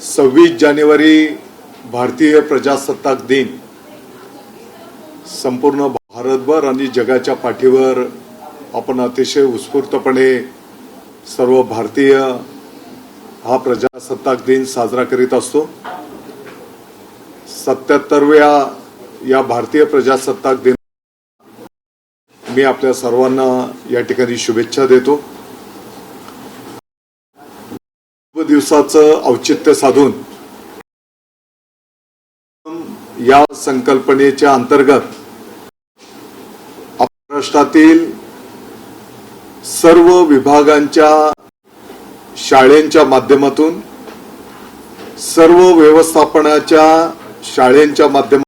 26 जानेवारी भारतीय प्रजासत्ताक दिन संपूर्ण भारतभर आणि जगाच्या पाठीवर आपण अतिशय उत्स्फूर्तपणे सर्व भारतीय हा प्रजासत्ताक दिन साजरा करीत असतो। 77व्या या भारतीय प्रजासत्ताक दिन मी आपल्या सर्वांना या ठिकाणी शुभेच्छा देतो। दिवसाचं औचित्य साधून या संकल्पनेच्या अंतर्गत महाराष्ट्रातील सर्व विभागांच्या शाळांच्या माध्यमातून सर्व व्यवस्थापनाच्या शाळांच्या माध्यमातून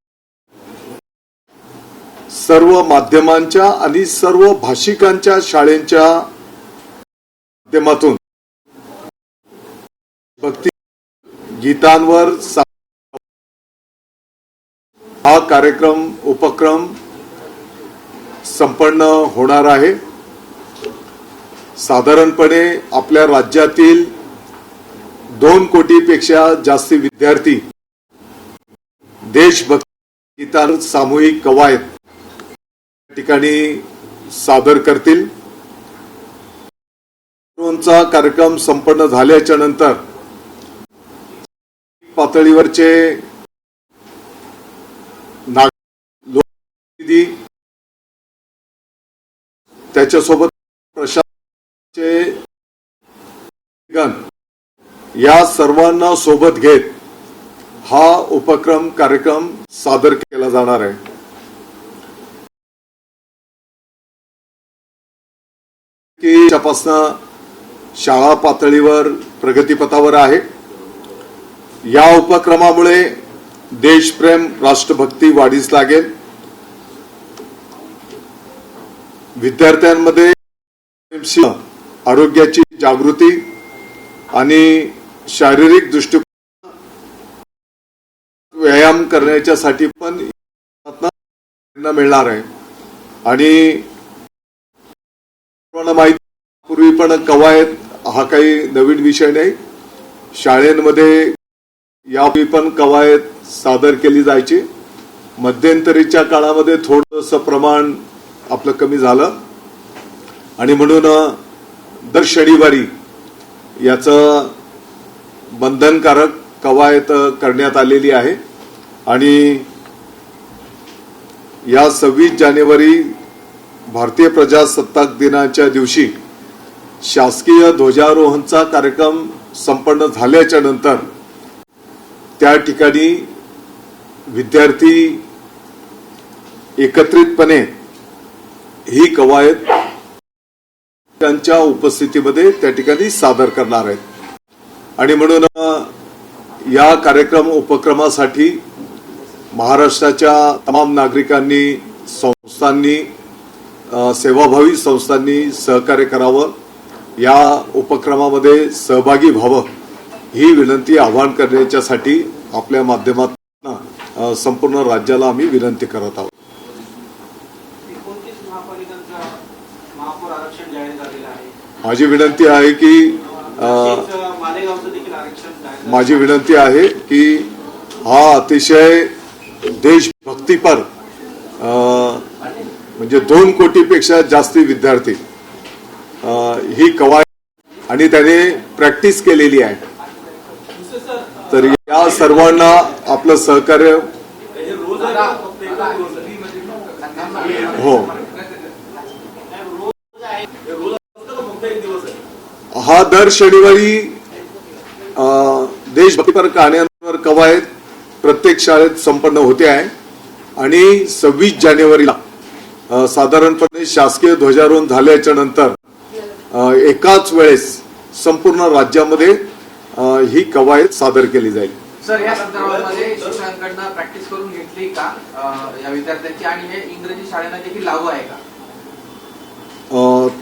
सर्व माध्यमांच्या आणि सर्व भाषिकांच्या शाळांच्या माध्यमातून भक्ती गीतांवर हा कार्यक्रम उपक्रम संपन्न होणार आहे। साधारणपणे आपल्या राज्यातील 2 कोटीपेक्षा जास्त विद्यार्थी देशभक्ती गीतांवर सामूहिक कवायत ठिकाणी सादर करतील। चा कार्यक्रम संपन्न झाल्याच्या नंतर पातळीवरचे लोकप्रतिनिधी त्याच्यासोबत प्रशासनाचे या सर्वांना सोबत घेत हा उपक्रम कार्यक्रम सादर केला जाणार आहे। की त्यापासून शाळा पातळीवर प्रगतीपथावर आहे। या उपक्रमामुळे देशप्रेम राष्ट्रभक्ती वाढीस लागेल। विद्यार्थ्यांमध्ये आरोग्याची जागृती आणि शारीरिक दृष्टिकोन व्यायाम करण्यासाठी पण मिळणार आहे। आणि माहिती पूर्वी पण कवायत हा काही नवीन विषय नाही। शाळेमध्ये यापूर्वी पण कवायत सादर केली जायची। मध्यंतरीच्या काळामध्ये थोडंसं प्रमाण आपलं कमी झालं आणि म्हणून दर शनिवारी याचं बंधनकारक कवायत करण्यात आलेली आहे। आणि या 26 जानेवारी भारतीय प्रजासत्ताक दिनाच्या दिवशी शासकीय ध्वजारोहणचा कार्यक्रम संपन्न झाल्याच्या नंतर त्या ठिकाणी विद्यार्थी एकत्रितपणे ही कवायत त्यांच्या उपस्थितीमध्ये त्या ठिकाणी सादर करणार आहेत। आणि म्हणून या कार्यक्रम उपक्रमासाठी महाराष्ट्राच्या तमाम नागरिकांनी संस्थांनी सेवाभावी संस्थांनी सहकार्य करावं, या उपक्रमामध्ये सहभागी व्हावं ही विनंती आवाहन करण्यासाठी आपल्या माध्यमातून संपूर्ण राज्याला आम्ही विनंती करत आहोत। माझी विनंती आहे की हा अतिशय देशभक्तीपर म्हणजे 2 कोटीपेक्षा जास्त विद्यार्थी ही कवायत आणि त्याने प्रॅक्टिस केलेली आहे। तर या सर्वांना आपलं सहकार्य हो। हा दर शनिवारी देशभक्तीपर कहाण्यांवर कवायत प्रत्येक शाळेत संपन्न होते आहे। आणि 26 जानेवारीला साधारणपणे शासकीय ध्वजारोहण झाल्याच्या नंतर एकाच वेळेस संपूर्ण राज्यामध्ये ही कवायत सादर केली जाईल। सर, या संदर्भामध्ये शिक्षकांकडून प्रॅक्टिस करून घेतली का या विद्यार्थ्यांची, आणि हे इंग्रजी शाळेला देखील लागू आहे का?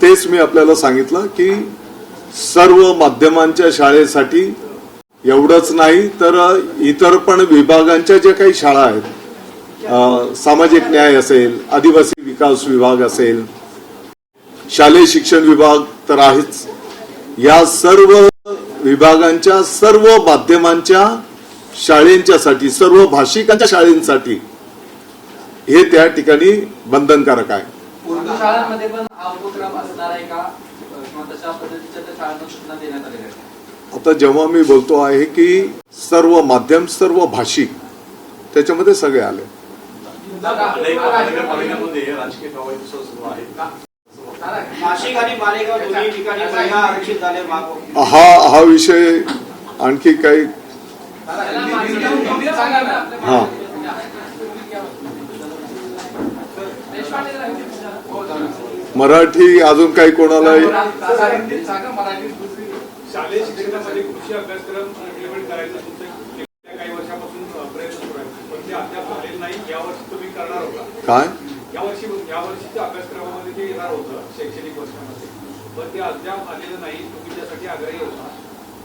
तेच मी आपल्याला सांगितलं की सर्व माध्यमांच्या शाळेसाठी एवढंच नाही तर इतर पण विभागांच्या ज्या काही शाळा आहेत, सामाजिक न्याय असेल, आदिवासी विकास विभाग असेल, शालेय शिक्षण विभाग तर आहेच, या सर्व विभागांच्या सर्व माध्यमांच्या शाळेंच्यासाठी, सर्व भाषिकांच्या शाळेंसाठी हे त्या ठिकाणी बंधनकारक आहे. उर्दू शाळांमध्ये पण हा उपक्रम असणार आहे का किंवा तशा पद्धतीच्या त्या शाळांना सूचना देण्यात आलेल्या आहेत? आता जेव्हा मी बोलतो आहे की सर्व माध्यम, सर्व भाषिक, त्याच्यामध्ये सगळे आले. नगरपालिकेमध्ये राजकीय कारवाई सुरू आहे. नाशिक आणि मालेगाव दोन्ही ठिकाणी महिला आरक्षित झाले. हा विषय आणखी काही हा मराठी अजून काही कोणाला शालेय शिक्षणामध्ये कृषी अभ्यासक्रम इम्प्लिमेंट करायचा तुमचे गेल्या काही वर्षापासून प्रयत्न सुरू आहे, पण ते अद्याप झालेलं नाही. यावर्षी तुम्ही करणार होता काय? यावर्षीच्या अभ्यासक्रमामध्ये ते येणार होतं शैक्षणिक वर्षामध्ये, पण ते अद्याप आलेलं नाही. तुम्ही त्यासाठी आग्रही होता.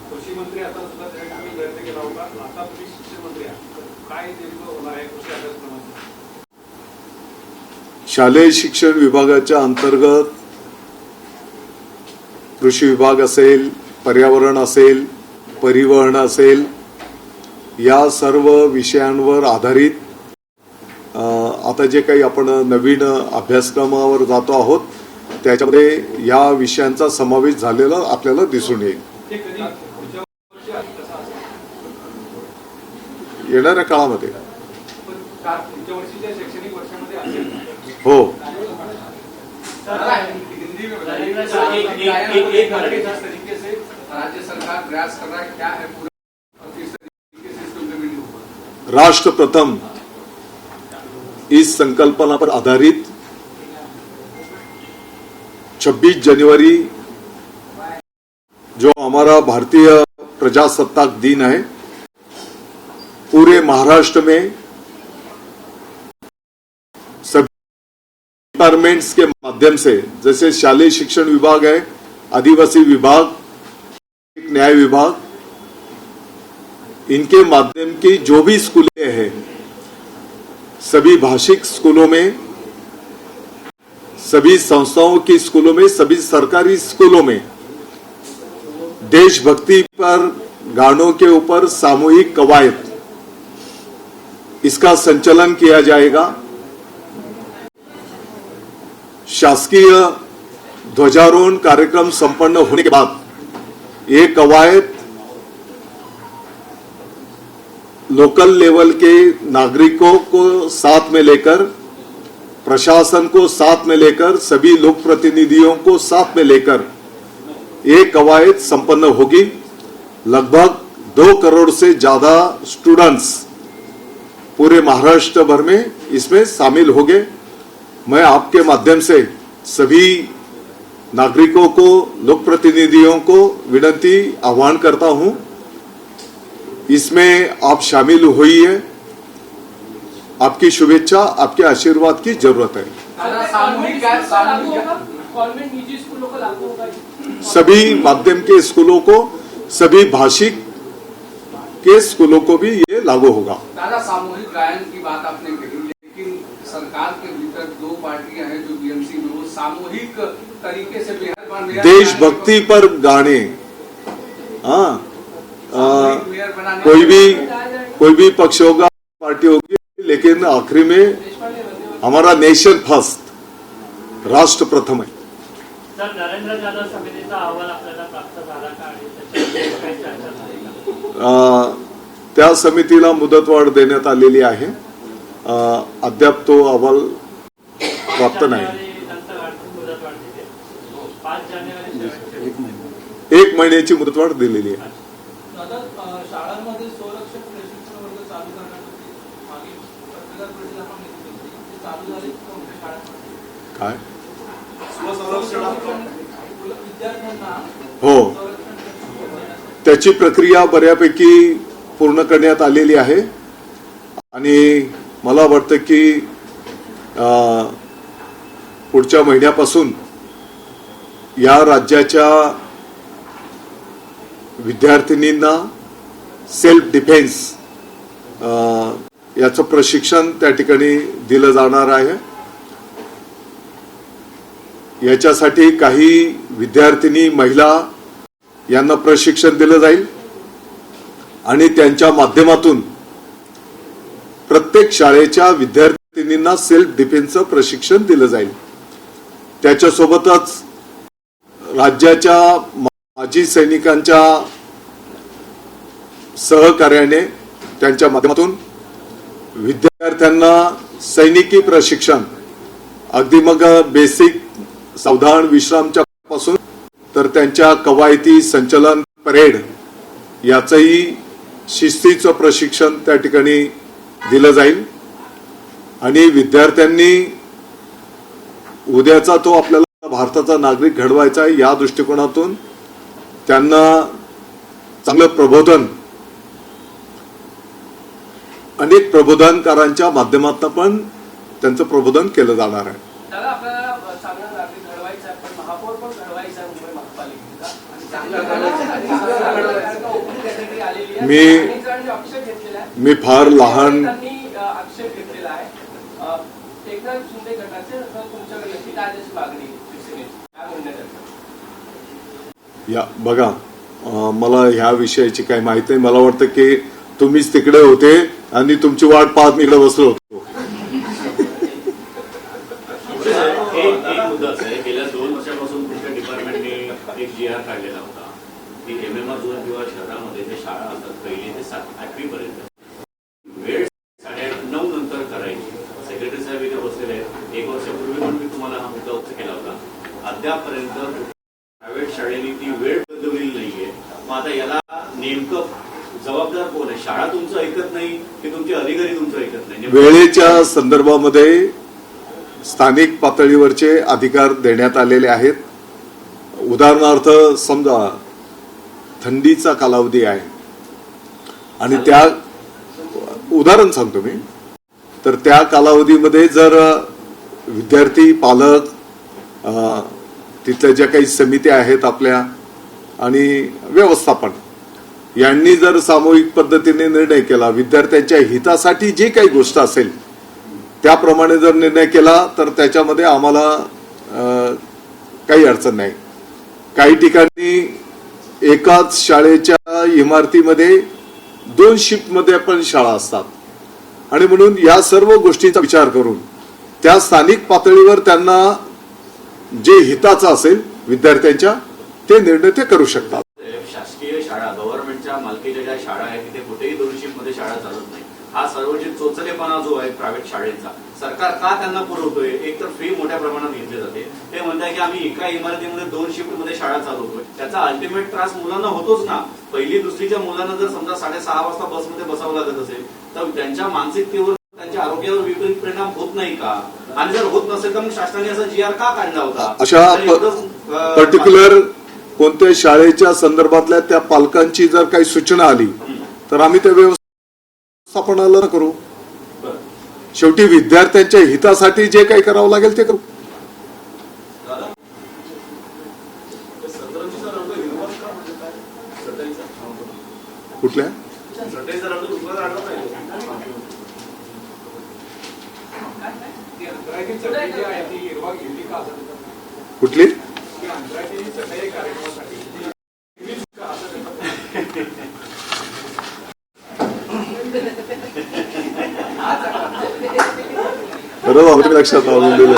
कृषी मंत्री आता सुद्धा तुम्ही प्रयत्न केला होता. आता तुम्ही शिक्षण मंत्री आहात, तर काय नेमकं होणार आहे कृषी अभ्यासक्रमाचं? शालेय शिक्षण विभागाच्या अंतर्गत कृषी विभाग असेल, पर्यावरण असेल, परिवहन असेल, या सर्व विषयांवर आधारित आता जे काही आपण नवीन अभ्यासक्रमावर जातो आहोत त्याच्यामध्ये या विषयांचा समावेश झालेला आपल्याला दिसून येईल. ते कधी पुढच्या वर्षी कसं असेल? येणाऱ्या काळामध्ये पण पुढच्या वर्षीच्या शैक्षणिक वर्षामध्ये असेल ना? हो. तरीके से राज्य सरकार प्रयास कर रहा है, क्या है पूरा किस तरीके से इसको इम्प्लीमेंट होगा? राष्ट्र प्रथम इस संकल्पना पर आधारित 26 जनवरी जो हमारा भारतीय प्रजासत्ताक दिन है, पूरे महाराष्ट्र में सभी डिपार्टमेंट्स के माध्यम से, जैसे शालेय शिक्षण विभाग है, आदिवासी विभाग, न्याय विभाग, इनके माध्यम की जो भी स्कूलें हैं, सभी भाषिक स्कूलों में, सभी संस्थाओं की स्कूलों में, सभी सरकारी स्कूलों में देशभक्ति पर गानों के ऊपर सामूहिक कवायद, इसका संचालन किया जाएगा. शासकीय ध्वजारोहण कार्यक्रम संपन्न होने के बाद ये कवायद लोकल लेवल के नागरिकों को साथ में लेकर, प्रशासन को साथ में लेकर, सभी लोक प्रतिनिधियों को साथ में लेकर ये कवायद संपन्न होगी. लगभग 2 करोड़ से ज्यादा स्टूडेंट्स पूरे महाराष्ट्र भर में इसमें शामिल होंगे. मैं आपके माध्यम से सभी नागरिकों को, लोक प्रतिनिधियों को विनती आह्वान करता हूं, इसमें आप शामिल होइए. आपकी शुभेच्छा, आपके आशीर्वाद की जरूरत है. गवर्नमेंट निजी स्कूलों को लागू होगा? सभी माध्यम के स्कूलों को, सभी भाषिक के स्कूलों को भी ये लागू होगा. दादा, सामूहिक गायन की बात आपने कही, लेकिन सरकार के भीतर 2 पार्टियां हैं जो बीएमसी में, वो सामूहिक तरीके से मेयर देशभक्ति पर गाने, हाँ, मेयर बनाने, कोई भी पक्ष होगा, पार्टी होगी, लेकिन आखिरी में हमारा नेशन फर्स्ट, राष्ट्र प्रथम है. सर, नरेंद्र जाधव समितीचा अहवाल आपल्याला प्राप्त झाला का आणि त्याच्यावर काही चर्चा झाली का? त्या समितीला मुदतवाढ देण्यात आलेली आहे. अद्याप तो अहवाल प्राप्त नाही. 5 जानेवारी 1 महिन्याची मुदतवाढ दिलेली आहे. शाळांमध्ये संरक्षक प्रशिक्षण वर्ग चालू करण्यासाठी मागील पत्रकार परिषद आपण घेतली होती, ती चालू झाली कोणत्या शाळांमध्ये? काय? विद्यार्थ्यांना हो, त्याची प्रक्रिया बऱ्यापैकी पूर्ण करण्यात आलेली आहे आणि मला वाटतं की पुढच्या महिन्यापासून या राज्याच्या विद्यार्थिनींना सेल्फ डिफेन्स याचं प्रशिक्षण त्या ठिकाणी दिलं जाणार आहे. याच्यासाठी काही विद्यार्थिनी महिला यांना प्रशिक्षण दिलं जाईल आणि त्यांच्या माध्यमातून प्रत्येक शाळेच्या विद्यार्थिनींना सेल्फ डिफेन्सचं प्रशिक्षण दिलं जाईल. त्याच्यासोबतच राज्याच्या माजी सैनिकांच्या सहकार्याने त्यांच्या माध्यमातून विद्यार्थ्यांना सैनिकी प्रशिक्षण अगदी मग बेसिक सावधान विश्रामच्या पासून तर त्यांच्या कवायती संचलन परेड याचंही शिस्तीचं प्रशिक्षण त्या ठिकाणी दिलं जाईल. आणि विद्यार्थ्यांनी उद्याचा तो आपल्याला भारताचा नागरिक घडवायचा आहे या दृष्टिकोनातून त्यांना चांगलं प्रबोधन अनेक प्रबोधनकारांच्या माध्यमातून पण त्यांचं प्रबोधन केलं जाणार आहे. दादा आपल्याला चांगला नागरिक घडवायचा आहे, पण महापौर पण घडवायचा आहे मुंबई महापालिकेचा आणि चांगला आलेली आहे. मी- अनेक जणांनी आक्षेप घेतलेला आहे. मी फार लहान त्यांनी आक्षेप घेतलेला आहे. एकनाथ शिंदे गटाचे तुमच्याकडे की काय त्याची मागणी शिवसेनेची काय म्हणण्यात या बघा मला ह्या विषयाची काही माहिती नाही. मला वाटतं की तुम्हीच तिकडे होते आणि तुमची वाट पाहत मी इकडे बसलो होतो. एक मुद्दा असा आहे, गेल्या 2 वर्षापासून तुमच्या डिपार्टमेंटने एक GR काढलेला होता की MMR झोन किंवा शहरामध्ये जे शाळा असतात 1ली ते 8वी पर्यंत वेळ 9:30 नंतर करायची. सेक्रेटरी साहेब इथे बसलेले आहेत. 1 वर्षापूर्वी पण मी तुम्हाला हा मुद्दा उच्च केला होता. अद्यापपर्यंत प्रायव्हेट शाळेने ती वेळ बदललेली नाहीये. मग आता याला नेमकं जबाबदार कोण आहे? शाळा तुमचं ऐकत नाही की तुमचे अधिकारी तुमचं ऐकत नाही? वेळेच्या संदर्भामध्ये स्थानिक पातळीवरचे अधिकार देण्यात आलेले आहेत. उदाहरणार्थ समजा थंडीचा कालावधी आहे आणि त्या उदाहरण सांगतो मी, तर त्या कालावधीमध्ये जर विद्यार्थी पालक तिथल्या ज्या काही समित्या आहेत आपल्या आणि व्यवस्थापन यांनी जर सामूहिक पद्धतीने निर्णय केला, विद्यार्थ्यांच्या हितासाठी जी काही गोष्ट असेल त्याप्रमाणे जर निर्णय केला तर त्याच्यामध्ये आम्हाला काही अडचण नाही. काही ठिकाणी एकाच शाळेच्या इमारतीमध्ये 2 शिफ्टमध्ये पण शाळा असतात आणि म्हणून या सर्व गोष्टींचा विचार करून त्या स्थानिक पातळीवर त्यांना जे हिताचं असेल विद्यार्थ्यांच्या ते निर्णय ते करू शकतात. शासकीय शाळा गव्हर्नमेंटच्या मालकीच्या ज्या शाळा आहेत तिथे कुठेही 2 शिफ्टमध्ये शाळा चालत नाही. हा सर्वजित चोचलेपणा जो आहे प्रायव्हेट शाळेचा सरकार का त्यांना पुरवतोय? एक तर फी मोठ्या प्रमाणात घेतली जाते. ते म्हणताय की आम्ही एका इमारतीमध्ये 2 शिफ्टमध्ये शाळा चालवतोय. त्याचा अल्टिमेट त्रास मुलांना होतोच ना. 1ली 2रीच्या मुलांना जर समजा 6:30 वाजता बसमध्ये बसावं लागत असेल तर त्यांच्या मानसिकतेवर त्यांच्या आरोग्यावर विपरीत परिणाम होत नाही का? आणि जर होत नसेल तर मग शासनाने असा GR का काढला होता? अशा पर्टिक्युलर कोणत्या शाळेच्या संदर्भातल्या त्या पालकांची जर काही सूचना आली तर आम्ही त्या व्यवस्थापनाला करू. शेवटी विद्यार्थ्यांच्या हितासाठी जे काही करावं लागेल ते करू. कुठल्या अंतराळी चटई जी आहे ती हिरवा घेतली का असं कुठली अंतराळी चटई कार्यक्रमासाठी खरंच आमच्या लक्षात आणून दिलं.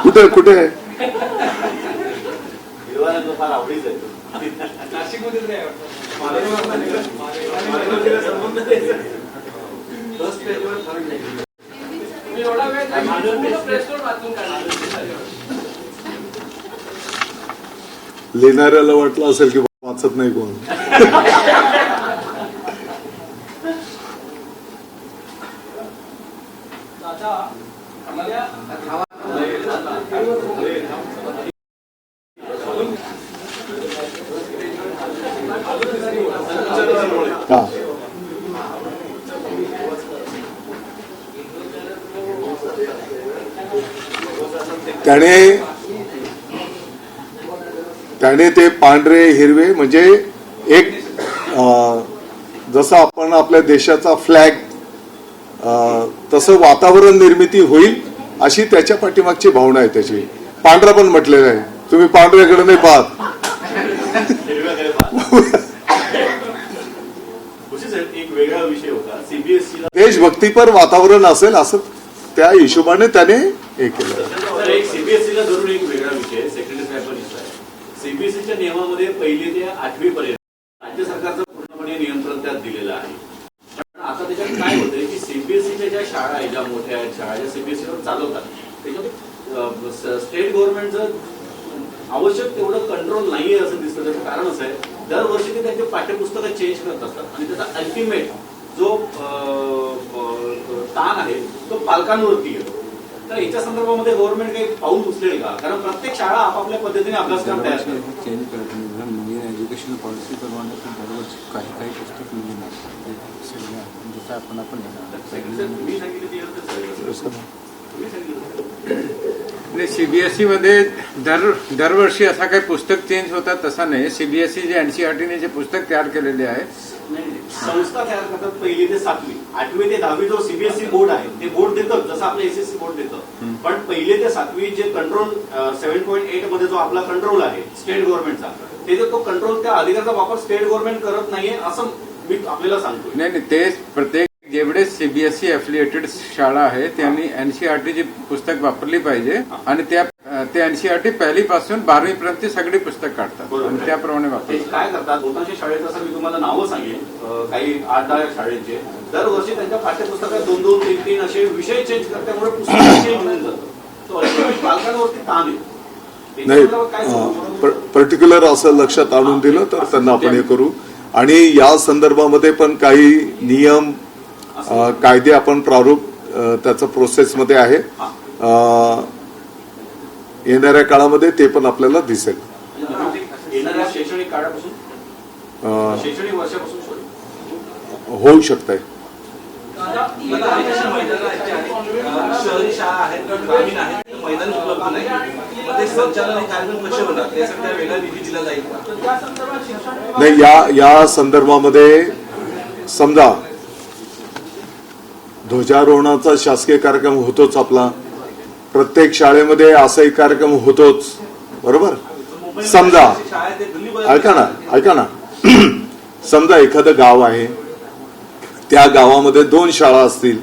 कुठे कुठे फार आवडीच आहे. नाशिकमध्ये नाही वाटतं. तुम्ही एवढा वेळ प्रेसवर वाचून काढला. लिहिणाऱ्याला वाटलं असेल की वाचत नाही कोण. दादा आपल्या हा त्याने ते पांढरे हिरवे म्हणजे एक जसं आपण आपल्या देशाचा फ्लॅग तसं वातावरण निर्मिती होईल अशी त्याच्या पाठीमागची भावना आहे. त्याची पांढरा पण म्हटलेलं आहे. तुम्ही पांढऱ्याकडे नाही पाहत. खुशी साहेब, एक वेगळा विषय होता सीबीएसईला. देशभक्तीपर वातावरण असेल असं त्या हिशोबाने त्याने हे केलं. तर एक सीबीएसईला धरून एक वेगळा विषय सेक्रेटरी साहेब आहे. सीबीएसईच्या नियमामध्ये पहिली ते 8वी पर्यंत राज्य सरकारचं पूर्णपणे नियंत्रण त्यात दिलेलं आहे. पण आता त्याच्यात काय होतंय की सीबीएसईच्या ज्या शाळा आहेत, ज्या मोठ्या आहेत शाळा ज्या सीबीएसईवर चालवतात, त्याच्यामध्ये स्टेट गव्हर्नमेंटचं आवश्यक तेवढं कंट्रोल नाहीये असं दिसतं. त्याचं कारण असं आहे, दरवर्षी ते त्यांचे पाठ्यपुस्तकं चेंज करत असतात आणि त्याचा अल्टिमेट जो ताण आहे तो पालकांवरती येतो. तर याच्या संदर्भामध्ये गव्हर्नमेंट काही पाऊल उचलेल का? कारण प्रत्येक शाळा आपापल्या पद्धतीने अभ्यासक्रम तयार करते. चेंज करत नाही. नवीन एज्युकेशन पॉलिसी प्रमाणे दरवर्षी काही काही पुस्तक नवीन असतात. जसं आपण तुम्ही सांगितलं ते योग्यच आहे. तुम्ही सांगितलं सीबीएसई मध्ये दरवर्षी असा काही पुस्तक चेंज होतात तसा नाही. सीबीएसई जे एनसीईआरटीने जे पुस्तक तयार केलेले आहे, संस्था तयार करतात पहिली ते 7वी, 8वी ते 10वी जो सीबीएसई बोर्ड आहे ते बोर्ड देतं, जसं आपलं एसएससी बोर्ड देतं. पण पहिले ते 7वी जे कंट्रोल 7.8 मध्ये जो आपला कंट्रोल आहे स्टेट गव्हर्नमेंटचा, ते तो कंट्रोल त्या अधिकाराचा वापर स्टेट गव्हर्नमेंट करत नाहीये असं मी आपल्याला सांगतो. नाही तेच प्रत्येक जेवढे सीबीएसई एफिलिएटेड शाळा आहे त्यांनी एनसीईआरटीची पुस्तक वापरली पाहिजे आणि ते एनसीईआरटी पहिलीपासून 12वी पर्यंत सगळी पुस्तक काढतात आणि त्याप्रमाणे ते वापरतात. काय करतात, बहुतांश शाळेत असं मी तुम्हाला नावं सांगेन, काही 8-10 शाळेचे दरवर्षी त्यांच्या पाठ्यपुस्तकात 2-2, 3-3 असे विषय चेंज करतात, त्यामुळे पुस्तक चेंज होऊन जातं. तो पालकांवरती ताण येतो. नाही पर्टिक्युलर असं लक्षात आणून दिलं तर त्यांना आपण हे करू. आणि या संदर्भामध्ये पण काही नियम कायदे आपण प्रारूप त्याचं प्रोसेसमध्ये आहे. येणाऱ्या काळामध्ये ते पण आपल्याला दिसेल. येणाऱ्या शैक्षणिक काळापासून शैक्षणिक वर्षापासून होऊ शकतंय. शहरी शाळा आहेत, ग्रामीण आहेत, मैदान उपलब्ध नाही. मग ते संचालन कार्यक्रम कसे होणार, त्यासाठी वेगळा निधी दिला जाईल. त्या संदर्भात शिक्षण नाही या संदर्भामध्ये समजा ध्वजारोहणाचा शासकीय कार्यक्रम होतोच आपला, प्रत्येक शाळेमध्ये असाही कार्यक्रम होतोच, बरोबर. समजा ऐका ना समजा एखादं गाव आहे, त्या गावामध्ये 2 शाळा असतील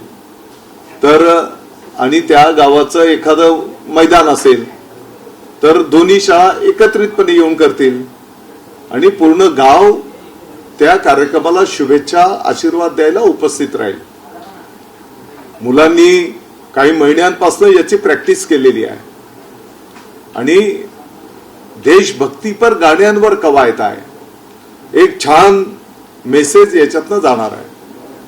तर आणि त्या गावाचं एखादं मैदान असेल तर दोन्ही शाळा एकत्रितपणे येऊन करतील आणि पूर्ण गाव त्या कार्यक्रमाला शुभेच्छा आशीर्वाद द्यायला उपस्थित राहील. मुलांनी काही महिन्यांपासून याची प्रॅक्टिस केलेली आहे आणि देशभक्तीपर गाण्यांवर कवायत आहे. एक छान मेसेज याच्यातनं जाणार आहे.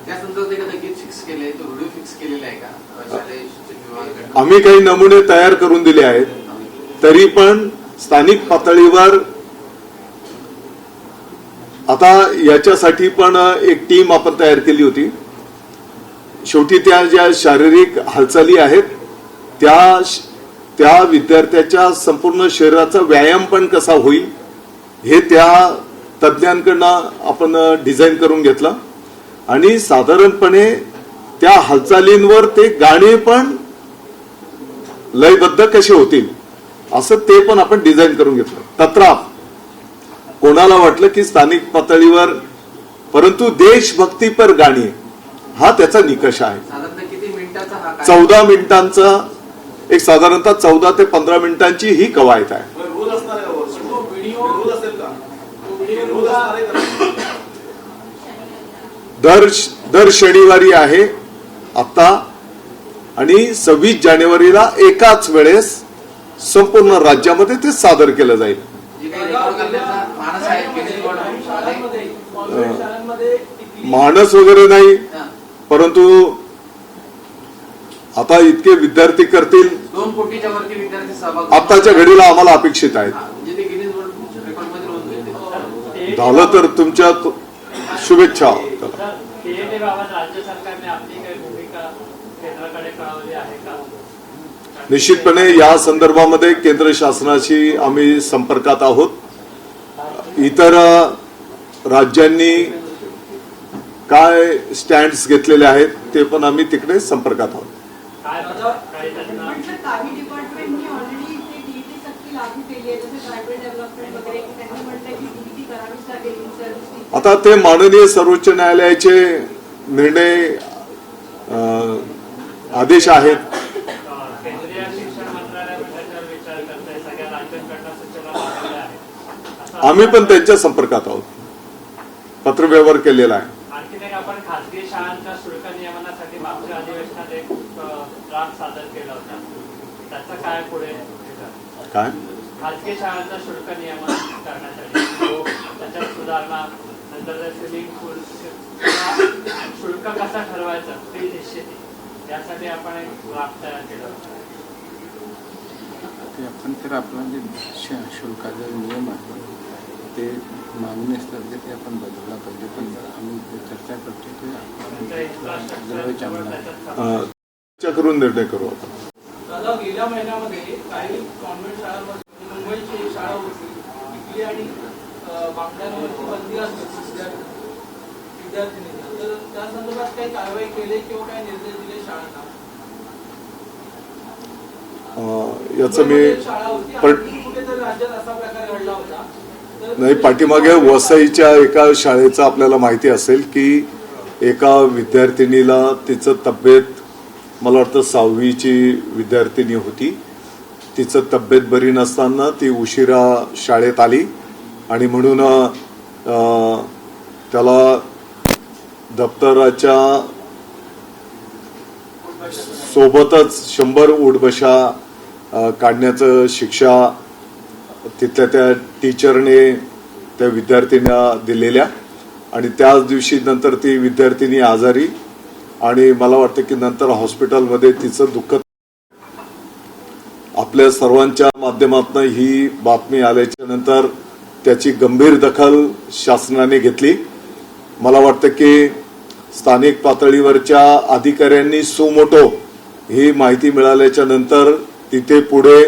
त्या संदर्भात एखादं गीत फिक्स केलंय, तो व्हिडिओ फिक्स केलेला आहे का शालेय शिक्षण विभागाकडे? आम्ही काही नमुने तयार करून दिले आहेत, तरी पण स्थानिक पातळीवर आता याच्यासाठी पण एक टीम आपण तयार केली होती. शेवटी त्या ज्या शारीरिक हालचाली आहेत त्या विद्यार्थ्याच्या संपूर्ण शरीराचा व्यायाम पण कसा होईल हे त्या तज्ज्ञांकडनं आपण डिझाईन करून घेतलं आणि साधारणपणे त्या हालचालींवर ते गाणे पण लयबद्ध कसे होतील असं ते पण आपण डिझाईन करून घेतलं. तत्राप कोणाला वाटलं की स्थानिक पातळीवर, परंतु देशभक्तीपर गाणी हा त्याचा निकष आहे. साधारण किती मिनिटाचा हा 14 मिनिटांचा एक साधारणतः 14 ते 15 मिनिटांची ही कवायत आहे. रोज असणार आहे. व्हिडिओ रोज असेल का? रोज असणार आहे का? दर शनिवारी आहे आता आणि 26 जानेवारीला एकाच वेळेस संपूर्ण राज्यामध्ये ते सादर केलं जाईल. जे काही रेकॉर्ड करण्याचा मानस आहे केजरीवाल शाळांमध्ये मानस वगैरे नाही, परंतु आता इतके विद्यार्थी करतील 2 कोटीच्या वरती विद्यार्थी सहभाग आताच्या घडीला आम्हाला अपेक्षित आहेत. म्हणजे ते गिनीज वर्ल्ड रेकॉर्डमध्ये नोंद होईल. झालं तर तुमच्या शुभेच्छा. केलेल्या बाबत राज्य सरकारने आपली काही भूमिका केंद्राकडे कळवली आहे का? निश्चितपणे या संदर्भामध्ये केंद्र शासनाशी आम्ही संपर्कात आहोत. इतर राज्यांनी काय स्टँड्स घेतलेले आहेत ते पण आम्ही तिकडे संपर्कात आहोत. म्हटलं काही डिपार्टमेंटनी ऑलरेडी ते डीईटी सक्ती लागू केली आहे, जसं ट्रायबल डेव्हलपमेंट वगैरे. त्यांनी म्हटलं की डीईटी करावीच लागेल इन सर्व्हिस. आता ते माननीय सर्वोच्च न्यायालयाचे निर्णय आदेश आहेत. केंद्रीय शिक्षण मंत्रालय त्याच्यावर विचार करतंय, सगळ्या राज्यांकडनं सूचना मागवल्या आहेत. आम्ही पण त्यांच्या संपर्कात आहोत, पत्रव्यवहार केलेला आहे. आणखीन एक आपण खासगी शाळांच्या शुल्क नियमनासाठी मागच्या अधिवेशनात एक ड्राफ्ट सादर केला होता, त्याचं काय पुढे? काय खासगी शाळांचं शुल्क नियमन करण्यासाठी त्याच्यात सुधारणा, नंतर स्विमिंग पूल शुल्क कसं ठरवायचं फी निश्चिती, यासाठी आपण एक ड्राफ्ट तयार केला होता. ते आपण तर आपला जे शुल्काचा नियम आहे ते मागणी असतात ते आपण बदलला पाहिजे, पण आम्ही ते चर्चा करतो ते चर्चा करून निर्णय करू आपण. दादा, गेल्या महिन्यामध्ये काही कॉन्व्हेंट शाळांमध्ये मुंबईची शाळा होती, तिथली आणि बांगड्यांवरची बंदी असते विद्यार्थिनी, तर त्या संदर्भात काही कारवाई केली किंवा काही निर्देश दिले शाळांना? याचं मी मुंबईमध्ये शाळा होती आणि कुठेतरी राज्यात असा प्रकार घडला होता. नाही, पाठीमागे वसईच्या एका शाळेचं आपल्याला माहिती असेल की एका विद्यार्थिनीला तिचं तब्येत, मला वाटतं 6वीची विद्यार्थिनी होती, तिचं तब्येत बरी नसताना ती उशिरा शाळेत आली आणि म्हणून त्याला दप्तराच्या सोबतच 100 उठबशा काढण्याचं शिक्षा तिथल्या त्या टीचरने त्या विद्यार्थिनीला दिलेल्या, आणि त्याच दिवशी नंतर ती विद्यार्थिनी आजारी, आणि मला वाटतं की नंतर हॉस्पिटलमध्ये तिचं दुःख. आपल्या सर्वांच्या माध्यमातून ही बातमी आल्याच्या नंतर त्याची गंभीर दखल शासनाने घेतली. मला वाटतं की स्थानिक पातळीवरच्या अधिकाऱ्यांनी सुमोटो ही माहिती मिळाल्याच्या नंतर तिथे पुढे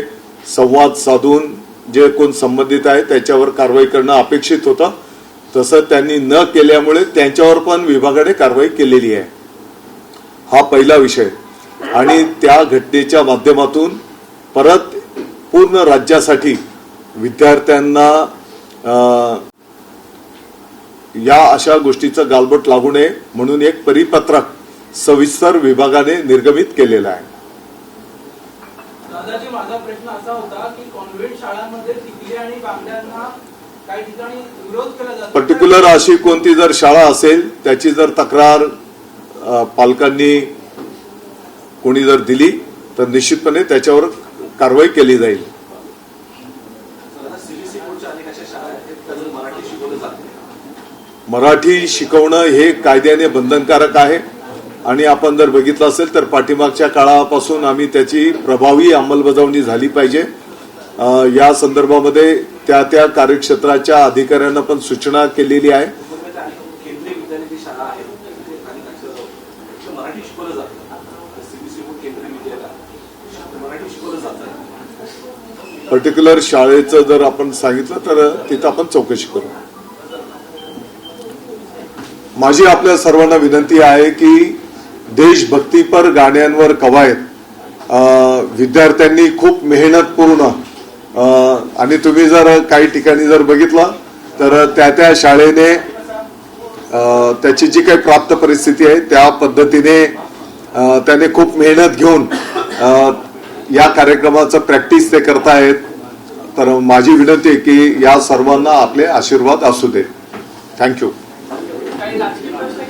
संवाद साधून जे कोण संबंधित आहे त्याच्यावर कारवाई करणं अपेक्षित होतं. तसं त्यांनी न केल्यामुळे त्यांच्यावर पण विभागाने कारवाई केलेली आहे. हा पहिला विषय. आणि त्या घटनेच्या माध्यमातून परत पूर्ण राज्यासाठी विद्यार्थ्यांना या अशा गोष्टीचं गालबोट लागू नये म्हणून एक परिपत्रक सविस्तर विभागाने निर्गमित केलेलं आहे. दादाजी, माझा प्रश्न असा होता की कॉन्व्हेंट शाळांमध्ये टिकली आणि बांगड्यांना काही ठिकाणी विरोध केला जातो. पर्टिक्युलर अशी कोणती जर शाळा असेल त्याची जर तक्रार पालकांनी कोणी जर दिली तर निश्चितपणे त्याच्यावर कारवाई केली जाईल. सीबीएसई बोर्डच्या अनेक अशा शाळा आहेत त्यातून मराठी शिकवलं जाते. मराठी शिकवणं हे कायद्याने बंधनकारक आहे, आणि आपण जर बघितलं असेल तर पाठीमागच्या काळापासून आम्ही त्याची प्रभावी अंमलबजावणी झाली पाहिजे. या संदर्भामध्ये त्या त्या कार्यक्षेत्राच्या अधिकाऱ्यांना पण सूचना केलेली आहे. केंद्रीय विद्यालयाची शाळा आहे तिथे मराठी शिकवलं जातं. सीबीएसई बोर्ड केंद्रीय विद्यालयाला मराठी शिकवलं जातं. पर्टिक्युलर शाळेचं जर आपण सांगितलं तर तिथं आपण चौकशी करू. माझी आपल्या सर्वांना विनंती आहे की देशभक्तीपर गाण्यांवर कवायत विद्यार्थ्यांनी खूप मेहनतपूर्ण, आणि तुम्ही जर काही ठिकाणी जर बघितलं तर त्या त्या शाळेने त्याची जी काही प्राप्त परिस्थिती आहे त्या पद्धतीने त्याने खूप मेहनत घेऊन या कार्यक्रमाचं प्रॅक्टिस ते करतायत. तर माझी विनंती आहे की या सर्वांना आपले आशीर्वाद असू दे. थँक्यू. काही राजकीय प्रश्न